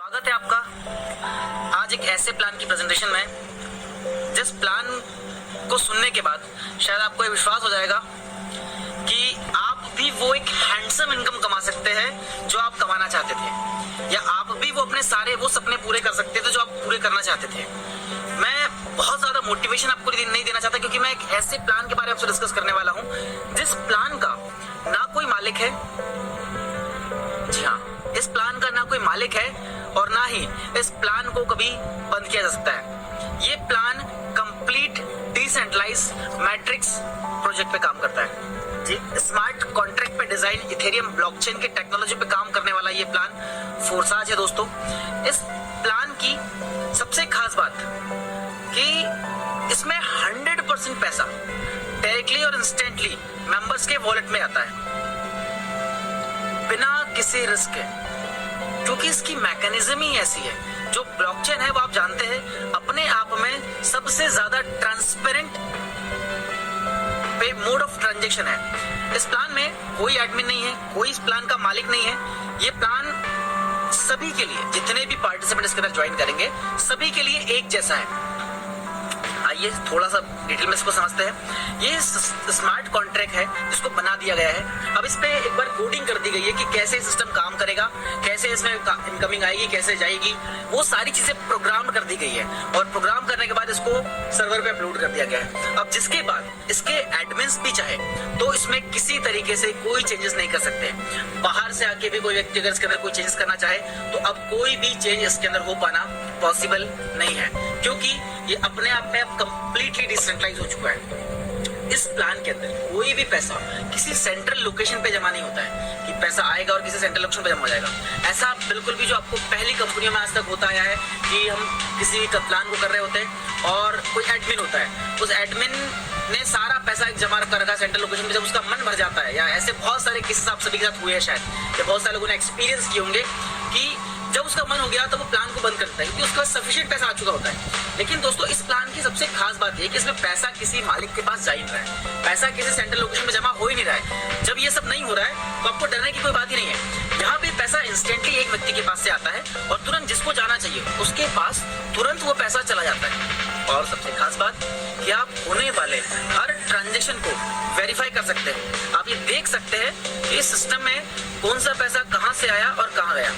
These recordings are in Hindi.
स्वागत है आपका आज एक ऐसे प्लान की प्रेजेंटेशन में जिस प्लान को सुनने के बाद शायद आपको ये विश्वास हो जाएगा कि आप भी वो एक हैंडसम इनकम कमा सकते हैं जो आप कमाना चाहते थे, या आप भी वो अपने सारे वो सपने पूरे कर सकते थे जो आप पूरे करना चाहते थे। मैं बहुत ज्यादा मोटिवेशन आपको नहीं देना चाहता, क्योंकि मैं एक ऐसे प्लान के बारे में आपसे डिस्कस करने वाला हूँ जिस प्लान का ना कोई मालिक है। जी हाँ, इस प्लान का ना कोई मालिक है और ना ही इस प्लान को कभी बंद किया जा सकता है। ये plan complete decentralise matrix project पे काम करता है। जी, स्मार्ट कॉन्ट्रैक्ट पे डिजाइन इथेरियम ब्लॉकचेन की टेक्नोलॉजी पे काम करने वाला ये प्लान फोर्साज है दोस्तों। इस प्लान की सबसे खास बात कि इसमें 100% पैसा डायरेक्टली और इंस्टेंटली मेंबर्स के वॉलेट में आता है बिना किसी रिस्क के, क्योंकि इसकी मैकेनिज्म ही ऐसी है। जो ब्लॉकचेन है वो आप जानते हैं अपने आप में सबसे ज्यादा ट्रांसपेरेंट पे मोड ऑफ ट्रांजैक्शन है। इस प्लान में कोई एडमिन नहीं है, कोई इस प्लान का मालिक नहीं है। ये प्लान सभी के लिए, जितने भी पार्टिसिपेंट इसके अंदर ज्वाइन करेंगे सभी के लिए एक जैसा है। आइए थोड़ा सा डिटेल में इसको समझते हैं। ये स्मार्ट कॉन्ट्रैक्ट है जिसको बना दिया गया है। अब इस पे एक बार कोडिंग कर दी गई है कि कैसे सिस्टम काम करेगा, कैसे इसमें इनकमिंग आएगी, कैसे जाएगी, वो सारी चीजें प्रोग्राम कर दी गई है। और प्रोग्राम करने के बाद इसको सर्वर पे अपलोड कर दिया गया है। अब जिसके बाद इसके एडमिन्स भी चाहे तो इसमें किसी तरीके से कोई चेंजेस नहीं कर सकते। बाहर से आके भी कोई व्यक्ति अगर इसके अंदर कोई चेंजेस करना चाहे तो अब कोई भी चेंज इसके अंदर हो पाना पॉसिबल नहीं है, क्योंकि ये अपने आप में अब कंप्लीटली डिसेंट्रलाइज हो चुका है। इस प्लान के अंदर कोई भी पैसा किसी सेंट्रल लोकेशन पे जमा नहीं होता है कि पैसा आएगा और किसी सेंट्रल लोकेशन पे जमा हो जाएगा। ऐसा बिल्कुल भी जो आपको पहली कंपनियों में आज तक होता आया है कि हम किसी का प्लान को कर रहे होते हैं और कोई एडमिन होता है, उस एडमिन ने सारा पैसा जमा कर रखा सेंट्रल लोकेशन पे, जब उसका मन भर जाता है, या ऐसे बहुत सारे केसेस आप सभी के साथ हुए हैं शायद, या बहुत सारे लोगों ने एक्सपीरियंस किए होंगे कि जब उसका मन हो गया तो वो प्लान को बंद करता है क्योंकि उसके पास सफिशिएंट पैसा आ चुका होता है। लेकिन दोस्तों इस प्लान की सबसे खास बात ये कि इसमें पैसा किसी मालिक के पास जा ही नहीं रहा है, पैसा किसी सेंट्रल लोकेशन में जमा हो ही नहीं रहा है। जब ये सब नहीं हो रहा है तो आपको डरने की कोई बात ही नहीं है। यहाँ पे पैसा इंस्टेंटली एक व्यक्ति के पास से आता है और तुरंत जिसको जाना चाहिए उसके पास तुरंत वो पैसा चला जाता है। और सबसे खास बात कि आप होने वाले हर ट्रांजेक्शन को वेरीफाई कर सकते हैं। आप ये देख सकते हैं कि इस सिस्टम में कौन सा पैसा कहाँ से आया और कहाँ गया।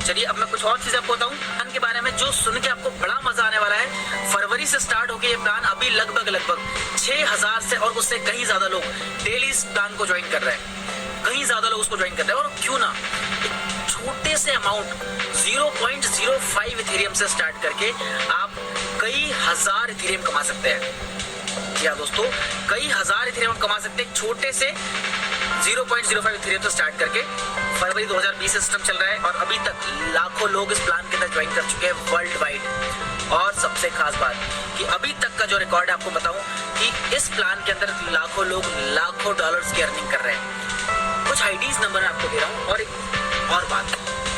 चलिए अब मैं कुछ और चीजें आपको बताऊं प्लान के बारे में जो सुन के आपको बड़ा मजा आने वाला है। फरवरी से स्टार्ट होके ये प्लान अभी लगभग 6000 से और उससे कहीं ज्यादा लोग डेली इस प्लान को ज्वाइन कर रहे हैं। कहीं ज्यादा लोग उसको ज्वाइन कर रहे हैं। और क्यों ना एक छोटे से अमाउंट 0.05 इथेरियम से स्टार्ट करके आप कई हजार इथेरियम कमा सकते हैं। क्या दोस्तों, कई हजार इथेरियम कमा सकते हैं छोटे से 0.05 इथेरियम से स्टार्ट करके। फरवरी 2020 से सिस्टम चल रहा है और अभी तक लाखों लोग इस प्लान के अंदर ज्वाइन कर चुके हैं वर्ल्ड वाइड। और सबसे खास बात कि अभी तक का जो रिकॉर्ड है आपको बताऊं कि इस प्लान के अंदर लाखों लोग लाखों डॉलर्स की अर्निंग कर रहे हैं। कुछ आईडीज नंबर मैं आपको दे रहा हूँ। और बात,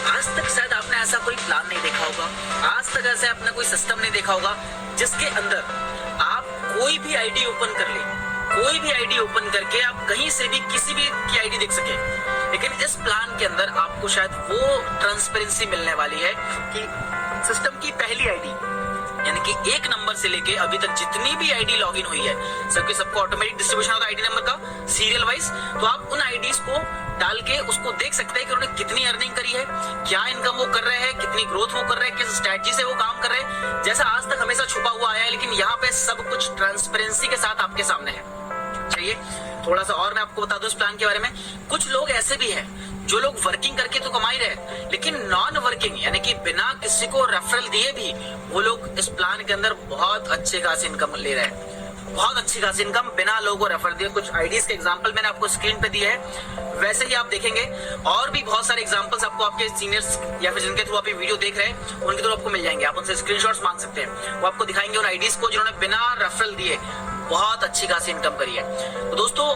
आज तक शायद आपने ऐसा कोई प्लान नहीं देखा होगा, आज तक ऐसे आपने कोई सिस्टम नहीं देखा होगा जिसके अंदर आप कोई भी आईडी ओपन कर ले, कोई भी आईडी ओपन करके आप कहीं से भी किसी भी की आईडी देख सके। लेकिन इस प्लान के अंदर आपको शायद वो ट्रांसपेरेंसी मिलने वाली है कि सिस्टम की पहली आईडी यानी कि एक नंबर से लेके अभी तक जितनी भी आईडी लॉगिन हुई है सबको ऑटोमेटिक डिस्ट्रीब्यूशन होता है आईडी नंबर का सीरियल वाइज। तो आप उन आईडीज को डाल के उसको देख सकते हैं कि उन्होंने कितनी अर्निंग करी है, क्या इनकम वो कर रहे हैं, कितनी ग्रोथ वो कर रहे हैं, किस स्ट्रेटजी से वो काम कर रहे हैं। जैसा आज तक हमेशा छुपा हुआ आया है, लेकिन यहाँ पे सब कुछ ट्रांसपेरेंसी के साथ आपके सामने है। चलिए थोड़ा सा और मैं आपको बता दूं इस प्लान के बारे में। कुछ लोग ऐसे भी हैं जो लोग वर्किंग करके तो कमा ही रहे, लेकिन नॉन वर्किंग यानी कि बिना किसी को रेफरल दिए भी वो लोग इस प्लान के अंदर बहुत अच्छे खासी इनकम ले रहे हैं। बहुत अच्छी खासी इनकम बिना लोगों को रेफर दिए। कुछ आईडीज के एग्जांपल मैंने आपको स्क्रीन पे दिए हैं, वैसे ही आप देखेंगे और भी बहुत सारे एग्जांपल्स आपको आपके सीनियर्स या फिर जिनके थ्रू आप ये वीडियो देख रहे हैं उनके थ्रू आपको मिल जाएंगे। आप उनसे स्क्रीनशॉट्स मांग सकते हैं, वो आपको दिखाएंगे उन आईडीज को जिन्होंने बिना रेफरल दिए बहुत अच्छी खासी इनकम करी है। तो दोस्तों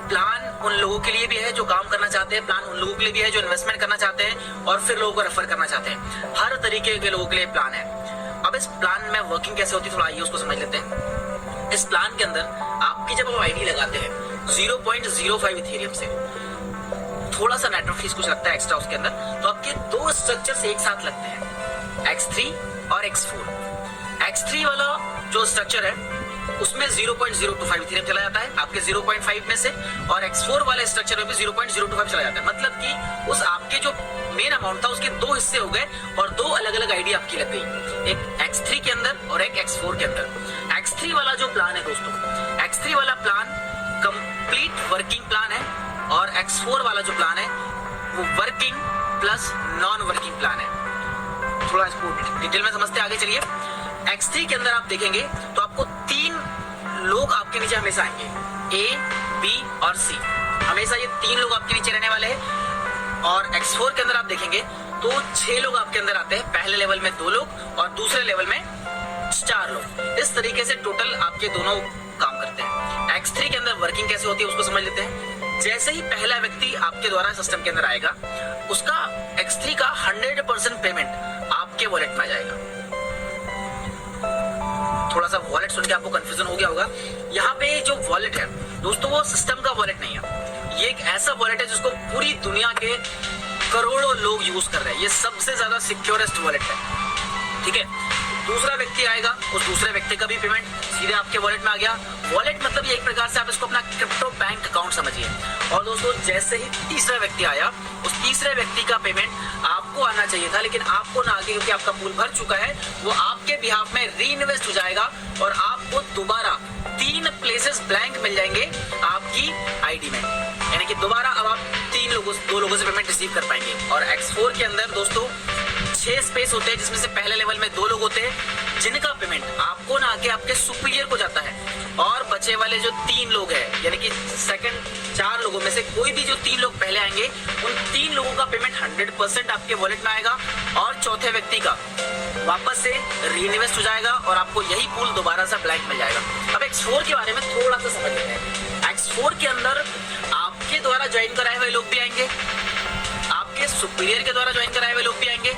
प्लान उन लोगों के लिए भी है जो काम करना चाहते हैं, प्लान उन लोगों के लिए भी है जो इन्वेस्टमेंट करना चाहते हैं और फिर लोगों को रेफर करना चाहते हैं। हर तरीके के लोगों के लिए प्लान है। अब इस प्लान में वर्किंग कैसे होती है थोड़ा आइए उसको समझ लेते हैं। इस प्लान के अंदर आपकी जब आप आईडी लगाते हैं 0.05 इथेरियम से थोड़ा सा नेटवर्क फीस कुछ लगता है एक्स्ट्रा उसके अंदर, तो आपके दो स्ट्रक्चर्स एक साथ लगते हैं, X3 और X4। X3 वाला जो स्ट्रक्चर है उसमें 0.025 इथेरियम चला जाता है आपके 0.5 में से, और X4 वाले स्ट्रक्चर में भी 0.025 चला जाता है। मतलब कि उस आपके जो मेन अमाउंट था उसके दो हिस्से हो गए और दो अलग अलग आईडी आपकी लग गई, एक X3 के अंदर और एक X4 के अंदर। X3 वाला जो प्लान है दोस्तों, X3 वाला प्लान कंप्लीट वर्किंग प्लान है, और X4 वाला जो प्लान है वो working plus non working plan है। थोड़ा इसको डिटेल में समझते आगे चलिए। X3 के अंदर आप देखेंगे तो आपको 3 लोग आपके नीचे हमेशा आएंगे, A, B और C, हमेशा ये 3 लोग आपके नीचे रहने वाले हैं। और X4 के अंदर आप देखेंगे तो 6 लोग आपके अंदर आते हैं, पहले लेवल में 2 लोग और दूसरे लेवल में 4 लोग। इस तरीके से टोटल आपके दोनों काम करते हैं। X3 के अंदर वर्किंग कैसे होती है उसको समझ लेते हैं। जैसे ही पहला व्यक्ति आपके द्वारा सिस्टम के अंदर आएगा, उसका X3 का 100% पेमेंट आपके वॉलेट में आ जाएगा। थोड़ा सा वॉलेट सुन के आपको कंफ्यूजन हो गया होगा। यहाँ पे जो वॉलेट है दोस्तों वो सिस्टम का वॉलेट नहीं है, ये एक ऐसा वॉलेट है जिसको पूरी दुनिया के करोड़ों लोग यूज कर रहे हैं। ये सबसे ज्यादा सिक्योरेस्ट वॉलेट है, ठीक है। दूसरा व्यक्ति आएगा, उस दूसरे व्यक्ति का भी पेमेंट सीधे आपके वॉलेट में आ गया। वॉलेट मतलब ये एक प्रकार से आप इसको अपना क्रिप्टो बैंक अकाउंट समझिए। और दोस्तों जैसे ही तीसरा व्यक्ति आया, उस तीसरे व्यक्ति का पेमेंट आपको आना चाहिए था, लेकिन आपको ना आगे क्योंकि आपका पूल भर चुका है, वो आपके बिहाफ में री इन्वेस्ट हो जाएगा और आपको दोबारा 3 प्लेसेस ब्लैंक मिल जाएंगे आपकी आईडी में, यानी कि दोबारा अब आप 2 लोगों से पेमेंट रिसीव कर पाएंगे। और X4 के अंदर दोस्तों 6 स्पेस होते हैं, जिसमें से पहले लेवल में 2 लोग होते हैं जिनका पेमेंट आपको ना आके आपके सुपीरियर को जाता है, और बचे वाले जो 3 लोग हैं, यानी कि सेकंड 4 लोगों में से कोई भी जो 3 लोग पहले आएंगे, उन 3 लोगों का पेमेंट 100% आपके वॉलेट में आएगा, और चौथे व्यक्ति का वापस से री इन्वेस्ट हो जाएगा और आपको यही पूल दोबारा से ब्लैंक मिल जाएगा। अब X4 के बारे में थोड़ा सा समझ लेते हैं। X4 के अंदर आपके द्वारा ज्वाइन कराए हुए लोग भी आएंगे, आपके सुपीरियर के द्वारा ज्वाइन कराए हुए लोग भी आएंगे,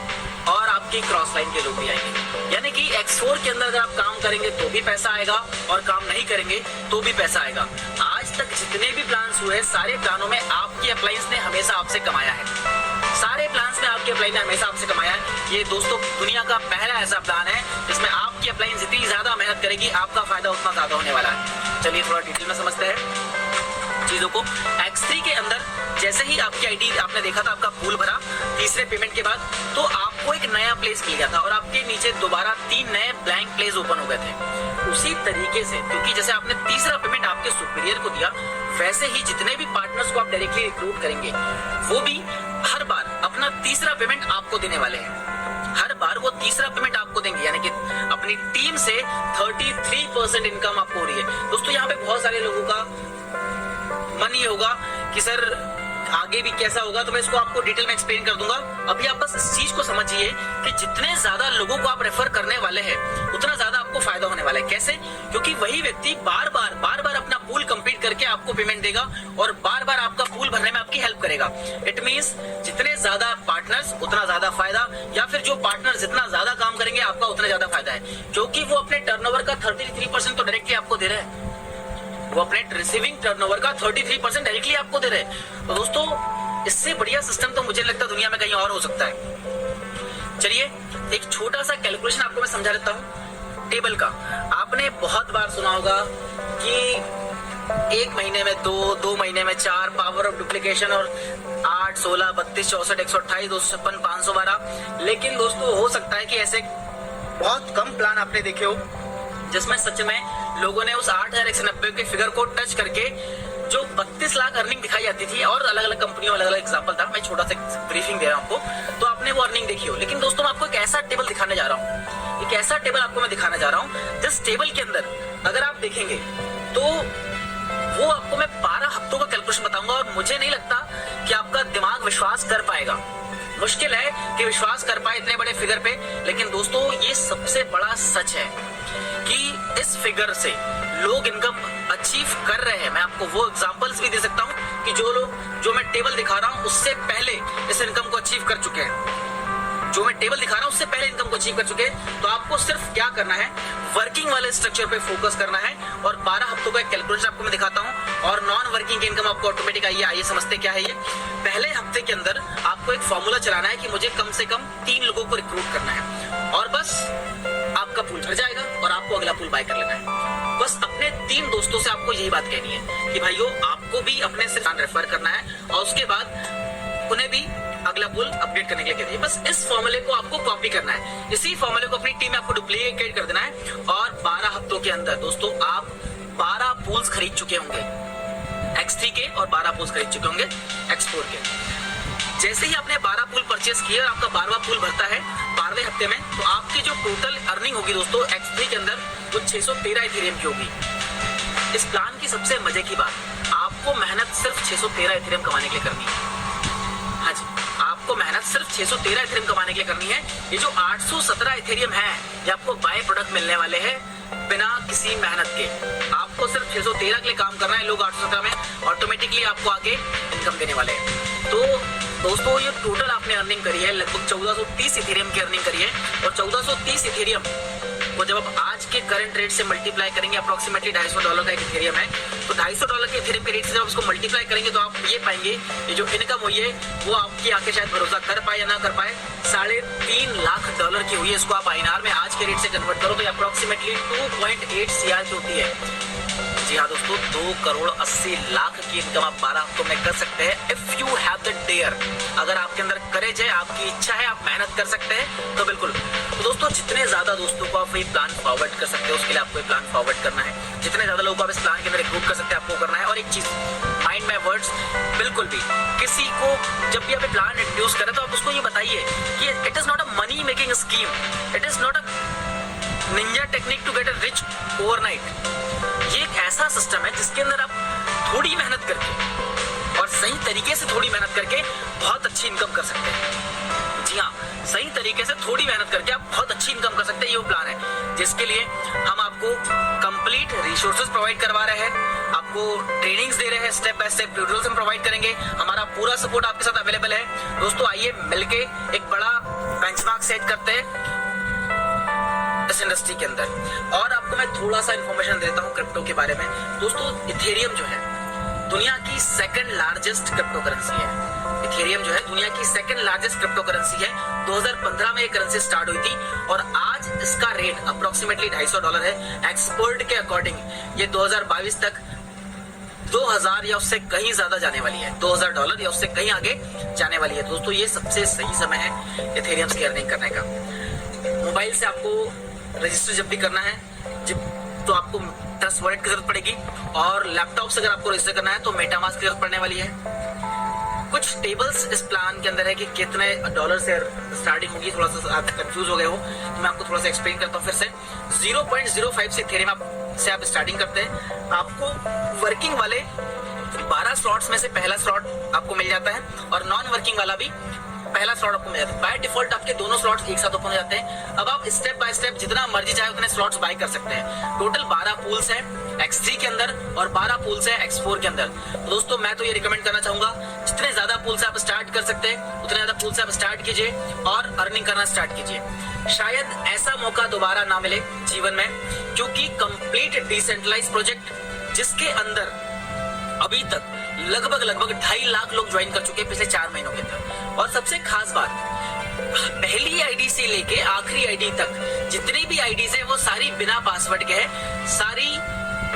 और आपके क्रॉस लाइन के लोग भी आएंगे। यानी कि X4 के अंदर अगर आप काम करेंगे तो भी पैसा आएगा, और काम नहीं करेंगे तो भी पैसा आएगा। आज तक जितने भी प्लान्स हुए, सारे प्लानों में आपकी अप्लायंस ने हमेशा आपसे कमाया है, सारे प्लान्स में आपके अप्लायंस ने हमेशा आपसे कमाया है। ये दोस्तों दुनिया का पहला ऐसा प्लान है जिसमें आपकी अप्लायंस जितनी ज्यादा मेहनत करेगी, आपका फायदा उतना ज्यादा होने वाला है। चलिए थोड़ा डिटेल में समझते हैं चीजों को। X3 के अंदर जैसे ही आपकी आईडी आपने देखा था, आपका पूल भरा तीसरे पेमेंट के बाद, तो आपको एक नया प्लेस मिल गया था और आपके नीचे दोबारा 3 नए ब्लैंक प्लेस ओपन हो गए थे। उसी तरीके से, क्योंकि जैसे आपने तीसरा पेमेंट आपके सुपीरियर को दिया, वैसे ही जितने भी पार्टनर्स को आप डायरेक्टली रिक्रूट करेंगे, वो भी हर बार अपना तीसरा पेमेंट आपको देने वाले हैं। हर बार वो तीसरा पेमेंट आपको देंगे, यानी कि अपनी टीम से 33% इनकम आपको हो रही है। दोस्तों यहाँ पे बहुत सारे लोगों का मन ये होगा कि सर आगे भी कैसा होगा, तो मैं इसको आपको डिटेल में एक्सप्लेन कर दूंगा। अभी आप बस इस चीज को समझिए कि जितने ज्यादा लोगों को आप रेफर करने वाले हैं, उतना ज्यादा आपको फायदा होने वाला है। कैसे? क्योंकि वही व्यक्ति बार बार अपना पूल कंप्लीट करके आपको पेमेंट देगा और बार बार आपका पूल भरने में आपकी हेल्प करेगा। इट मींस जितने ज्यादा पार्टनर्स उतना ज्यादा फायदा, या फिर जो पार्टनर जितना ज्यादा काम करेंगे आपका उतना ज्यादा फायदा है, क्योंकि वो अपने टर्नओवर का 33% तो डायरेक्टली आपको दे रहे हैं। वो अपने रिसीविंग टर्नओवर का 33% डायरेक्टली आपको दे रहे हैं। तो दोस्तों इससे बढ़िया सिस्टम तो मुझे लगता है दुनिया में कहीं और हो सकता है। चलिए एक छोटा सा कैलकुलेशन आपको मैं समझा देता हूँ टेबल का। आपने बहुत बार सुना होगा कि 1 महीने में 2 महीने में 4, पावर ऑफ डुप्लीकेशन, और 8, 16, 32, 64, 128, 256, 512। लेकिन दोस्तों हो सकता है कि ऐसे बहुत कम प्लान आपने देखे हो जिसमें सच में लोगों ने उस 8190 के फिगर को टच करके जो 32 लाख अर्निंग दिखाई जाती थी, और अलग अलग कंपनियों अलग अलग एग्जांपल था, मैं छोटा सा ब्रीफिंग दे रहा हूं आपको, तो आपने वो अर्निंग देखी हो। लेकिन दोस्तों मैं आपको एक ऐसा टेबल दिखाने जा रहा हूं, एक ऐसा टेबल आपको मैं दिखाने जा रहा हूं जिस टेबल के अंदर अगर आप देखेंगे तो वो आपको मैं 12 हफ्तों का कैलकुलेशन बताऊंगा, और मुझे नहीं लगता कि आपका दिमाग विश्वास कर पाएगा। मुश्किल है कि विश्वास कर पाए इतने बड़े फिगर पे, लेकिन दोस्तों ये सबसे बड़ा सच है कि इस फिगर से लोग इनकम अचीव कर रहे हैं। मैं आपको वो एग्जांपल्स भी दे सकता हूं कि जो लोग, जो मैं टेबल दिखा रहा हूं, उससे पहले इस इनकम को अचीव कर चुके हैं। जो मैं टेबल दिखा रहा हूं उससे पहले इनकम को अचीव कर चुके हैं। तो आपको सिर्फ क्या करना है, वर्किंग वाले स्ट्रक्चर पे फोकस करना है और 12 हफ्तों का एक कैलकुलेशन आपको मैं दिखाता हूं और नॉन वर्किंग की इनकम आपको ऑटोमेटिक आई है। आइए समझते क्या है ये। पहले हफ्ते के अंदर आपको एक फॉर्मूला चलाना है कि मुझे कम से कम 3 लोगों को रिक्रूट करना है और बस आपका पूल भर जाएगा और आपको अगला पूल बाय कर लेना है। बस अपने 3 दोस्तों से आपको यही बात कहनी है कि भाइयों आपको भी अपने से रेफर करना है और उसके बाद उन्हें भी अगला पूल अपडेट करने के लिए कहते हैं। बस इस फॉर्मूले को आपको कॉपी करना है, इसी फॉर्मूले को अपनी टीम में आपको डुप्लीकेट कर देना है और 12 हफ्तों के अंदर दोस्तों आप 12 पूल्स खरीद चुके होंगे X3 के और 12 पूल्स खरीद चुके होंगे X4 के। जैसे ही आपने 12 पूल परचेस किए और आपका 12वां पूल भरता है 12वें हफ्ते में, तो आपकी जो टोटल अर्निंग होगी दोस्तों X3 के अंदर वो 613 इथेरियम की होगी। इस प्लान की सबसे मजे की बात, आपको मेहनत सिर्फ 613 इथेरियम कमाने के लिए करनी है। हाँ जी, आपको मेहनत सिर्फ 613 इथेरियम कमाने के लिए करनी है। ये जो 817 इथेरियम है ये आपको बाय प्रोडक्ट मिलने वाले हैं बिना किसी मेहनत के। आपको सिर्फ 613 के लिए काम करना है, लोग 817 में ऑटोमेटिकली आपको आगे इनकम देने वाले हैं। तो दोस्तों ये टोटल आपने अर्निंग करी है लगभग 1430 इथेरियम की अर्निंग करी है और 1430 इथेरियम वो जब आप आज के करंट रेट से मल्टीप्लाई करेंगे, अप्रोक्सीमेटली $250 का एक इथेरियम है, तो $250 के इथेरियम के रेट से जब उसको मल्टीप्लाई करेंगे तो आप ये पाएंगे ये जो इनकम हुई है वो आपकी आंखें शायद भरोसा कर पाए या ना कर पाए, $3.5 लाख की हुई है। इसको आप INR में आज के रेट से कन्वर्ट करो तो अप्रोक्सीमेटली 2.8 CR की होती है। जी हाँ दोस्तों, 2,80,00,000 की इनकम आप 12 हफ्तों में कर सकते हैं if you have the dare. अगर आपके अंदर करेज है, आपकी इच्छा है, आप मेहनत कर सकते हैं तो बिल्कुल। तो दोस्तों जितने ज्यादा दोस्तों को आप ये प्लान फॉरवर्ड कर सकते हो उसके लिए आपको ये प्लान फॉरवर्ड करना है। जितने ज्यादा लोगों को आप इस प्लान के अंदर रिक्रूट कर सकते हैं आपको करना है। और एक चीज माइंड माय वर्ड्स, बिल्कुल भी किसी को जब भी आप प्लान इंट्रोड्यूस करें तो आप उसको ये बताइए कि it is not a money making scheme, it is not a ninja technique to get a rich overnight. ये एक ऐसा सिस्टम है जिसके अंदर आप थोड़ी मेहनत करके और सही तरीके से थोड़ी मेहनत करके बहुत अच्छी इनकम कर सकते हैं। जी हाँ, सही तरीके से थोड़ी मेहनत करके आप बहुत अच्छी इनकम कर सकते हैं। ये वो प्लान है जिसके लिए हम आपको कंप्लीट रिसोर्सेज प्रोवाइड करवा रहे हैं, आपको ट्रेनिंग्स दे रहे हैं, स्टेप बाय स्टेप ट्यूटोरियल्स हम प्रोवाइड करेंगे। हमारा पूरा सपोर्ट आपके साथ अवेलेबल है। दोस्तों आइए मिलके एक बड़ा बेंचमार्क सेट करते हैं इस इंडस्ट्री के अंदर। और आपको मैं थोड़ा सा इंफॉर्मेशन देता हूँ क्रिप्टो के बारे में। दोस्तों इथेरियम जो है दुनिया की सेकंड लार्जेस्ट क्रिप्टो करेंसी है। इथेरियम जो है दुनिया की सेकंड लार्जेस्ट क्रिप्टो करेंसी है। 2015 में ये करेंसी स्टार्ट हुई थी और आज इसका रेट अप्रोक्सीमेटली $250 है। एक्सपर्ट के अकॉर्डिंग ये 2022 तक 2000 या उससे कहीं ज्यादा जाने वाली है, $2000 या उससे कहीं आगे जाने वाली है। दोस्तों ये सबसे सही समय है इथेरियम की अर्निंग करने का। मोबाइल से आपको रजिस्टर जब भी करना है तो आपको ट्रस्ट वॉलेट की जरूरत पड़ेगी और लैपटॉप से अगर आपको रजिस्टर करना है तो मेटामास्क की जरूरत पड़ने वाली है। कुछ टेबल्स इस प्लान के अंदर है कि कितने डॉलर से स्टार्टिंग होगी। थोड़ा सा आप कंफ्यूज हो गए हो तो मैं आपको थोड़ा सा एक्सप्लेन करता हूँ फिर से। 0.05 से इथेरियम से आप स्टार्टिंग करते हैं। आपको वर्किंग वाले 12 स्लॉट्स में से पहला स्लॉट आपको मिल जाता है और नॉन वर्किंग वाला भी पहला स्लॉट आपको मिल जाता है। बाय डिफॉल्ट आपके दोनों स्लॉट्स एक साथ ओपन हो जाते हैं। अब आप स्टेप बाय स्टेप जितना मर्जी चाहे उतने स्लॉट्स बाय कर सकते हैं। टोटल 12 पूल्स हैं X3 के अंदर और 12 पूल्स हैं X4 के अंदर। तो दोस्तों मैं तो ये रिकमेंड करना चाहूंगा जितने ज्यादा पूल्स आप स्टार्ट कर सकते हैं उतने ज्यादा पूल्स आप स्टार्ट कीजिए और अर्निंग करना स्टार्ट कीजिए। शायद ऐसा मौका दोबारा ना मिले जीवन में, क्योंकि कंप्लीट डिसेंट्रलाइज प्रोजेक्ट जिसके अंदर अभी तक लगभग 2.5 लाख लोग ज्वाइन कर चुके हैं पिछले 4 महीनों के अंदर। और सबसे खास बात, पहली आईडी से लेके आखिरी आईडी तक जितनी भी आईडीज है वो सारी बिना पासवर्ड के है, सारी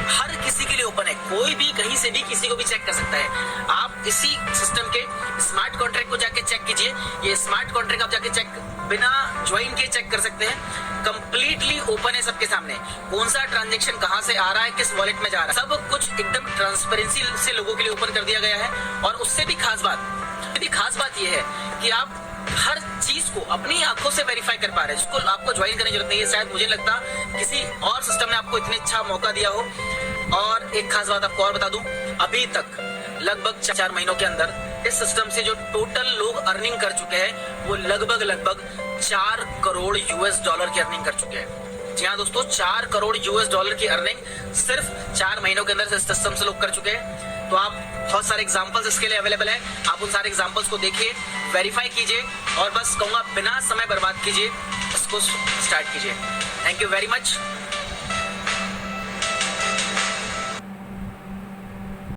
हर किसी के लिए ओपन है। कोई भी कहीं से भी किसी को भी चेक कर सकता है। आप इसी सिस्टम के स्मार्ट कॉन्ट्रैक्ट को जाके चेक कीजिए। ये स्मार्ट कॉन्ट्रैक्ट आप जाके चेक बिना ज्वाइन के चेक कर सकते हैं। कंप्लीटली ओपन है सबके सामने, कौन सा ट्रांजैक्शन कहां से आ रहा है, किस वॉलेट में जा रहा है, सब कुछ एकदम ट्रांसपेरेंसी से लोगों के लिए ओपन कर दिया गया है। और उससे भी खास बात यह है कि आप हर चीज को अपनी आंखों से वेरीफाई कर पा रहे हैं, जिसको आपको ज्वाइन करने की जरूरत नहीं है। शायद मुझे लगता किसी और सिस्टम ने आपको इतने अच्छा मौका दिया हो। और एक खास बात आपको और बता दूं, अभी तक लगभग 4 महीनों के अंदर इस सिस्टम से जो टोटल लोग अर्निंग कर चुके हैं वो लगभग 4 करोड़ US$ की अर्निंग कर चुके हैं। जी हाँ दोस्तों, 4 करोड़ US$ की अर्निंग सिर्फ 4 महीनों के अंदर इस सिस्टम से लोग कर चुके हैं। तो आप बहुत सारे एग्जांपल्स इसके लिए अवेलेबल है, आप उन सारे एग्जांपल्स को देखिए, वेरीफाई कीजिए और बस कहूँगा बिना समय बर्बाद कीजिए इसको स्टार्ट कीजिए। Thank you very much.